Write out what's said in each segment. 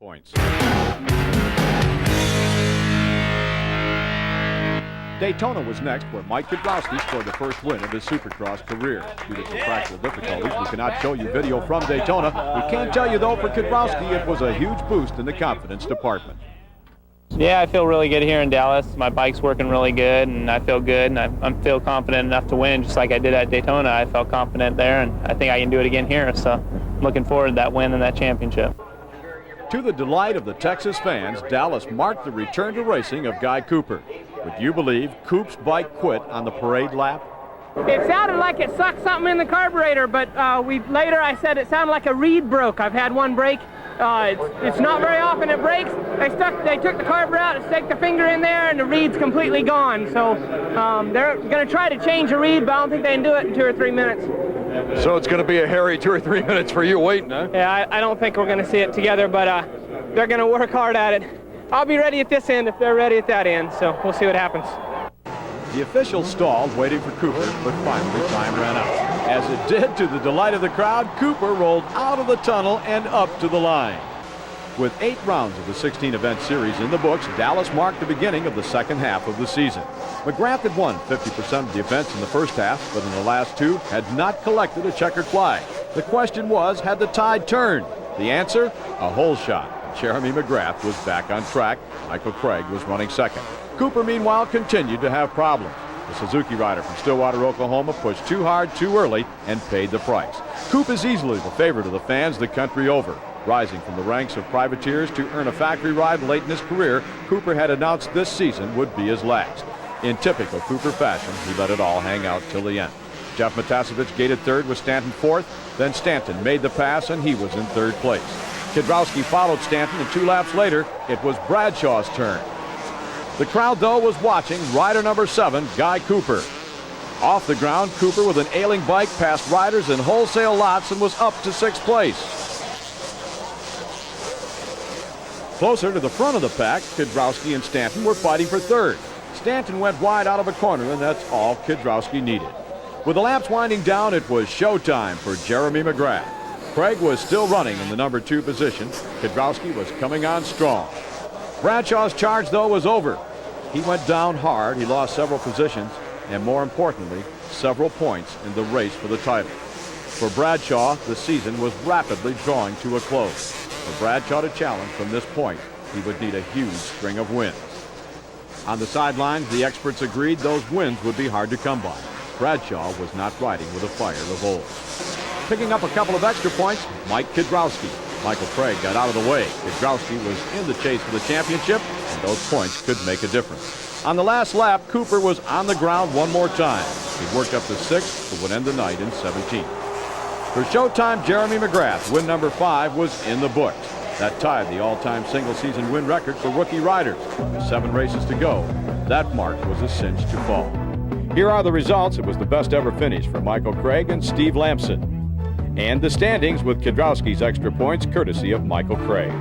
points. Daytona was next, where Mike Kudrowski scored the first win of his Supercross career. Due to contractual difficulties, we cannot show you video from Daytona. We can tell you, though, for Kudrowski, it was a huge boost in the confidence department. Yeah, I feel really good here in Dallas. My bike's working really good, and I feel good, and I feel confident enough to win, just like I did at Daytona. I felt confident there, and I think I can do it again here, so I'm looking forward to that win and that championship. To the delight of the Texas fans, Dallas marked the return to racing of Guy Cooper. Would you believe Coop's bike quit on the parade lap? It sounded like it sucked something in the carburetor, but later I said it sounded like a reed broke. I've had one break. It's not very often it breaks. They took the carburetor out, stuck the finger in there, and the reed's completely gone. So they're going to try to change the reed, but I don't think they can do it in 2 or 3 minutes. So it's going to be a hairy 2 or 3 minutes for you waiting, huh? Yeah, I don't think we're going to see it together, but they're going to work hard at it. I'll be ready at this end if they're ready at that end, so we'll see what happens. The officials stalled, waiting for Cooper, but finally time ran out. As it did, to the delight of the crowd, Cooper rolled out of the tunnel and up to the line. With 8 rounds of the 16-event series in the books, Dallas marked the beginning of the second half of the season. McGrath had won 50% of the events in the first half, but in the last 2 had not collected a checkered flag. The question was, had the tide turned? The answer? A hole shot. Jeremy McGrath was back on track. Michael Craig was running second. Cooper, meanwhile, continued to have problems. The Suzuki rider from Stillwater, Oklahoma, pushed too hard too early and paid the price. Coop is easily the favorite of the fans the country over. Rising from the ranks of privateers to earn a factory ride late in his career, Cooper had announced this season would be his last. In typical Cooper fashion, he let it all hang out till the end. Jeff Matasevich gated third with Stanton fourth. Then Stanton made the pass, and he was in third place. Kudrowski followed Stanton, and 2 laps later, it was Bradshaw's turn. The crowd, though, was watching rider number 7, Guy Cooper. Off the ground, Cooper with an ailing bike passed riders in wholesale lots and was up to 6th place. Closer to the front of the pack, Kudrowski and Stanton were fighting for third. Stanton went wide out of a corner, and that's all Kudrowski needed. With the laps winding down, it was showtime for Jeremy McGrath. Craig was still running in the number 2 position. Kudrowski was coming on strong. Bradshaw's charge, though, was over. He went down hard. He lost several positions, and more importantly, several points in the race for the title. For Bradshaw, the season was rapidly drawing to a close. For Bradshaw to challenge from this point, he would need a huge string of wins. On the sidelines, the experts agreed those wins would be hard to come by. Bradshaw was not riding with a fire of old. Picking up a couple of extra points, Mike Kudrowski. Michael Craig got out of the way. Kudrowski was in the chase for the championship, and those points could make a difference. On the last lap, Cooper was on the ground one more time. He worked up to 6th, but would end the night in 17th. For Showtime, Jeremy McGrath, win number 5 was in the books. That tied the all-time single-season win record for rookie riders. With 7 races to go, that mark was a cinch to fall. Here are the results. It was the best ever finish for Michael Craig and Steve Lamson. And the standings with Kudrowski's extra points, courtesy of Michael Craig.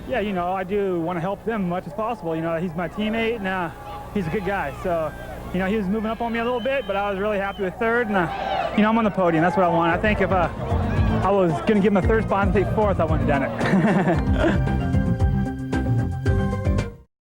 Yeah, you know, I do want to help them as much as possible. You know, he's my teammate, and he's a good guy. So, you know, he was moving up on me a little bit, but I was really happy with third. And, you know, I'm on the podium. That's what I want. I think if I was going to give him a third spot and take 4th, I wouldn't have done it.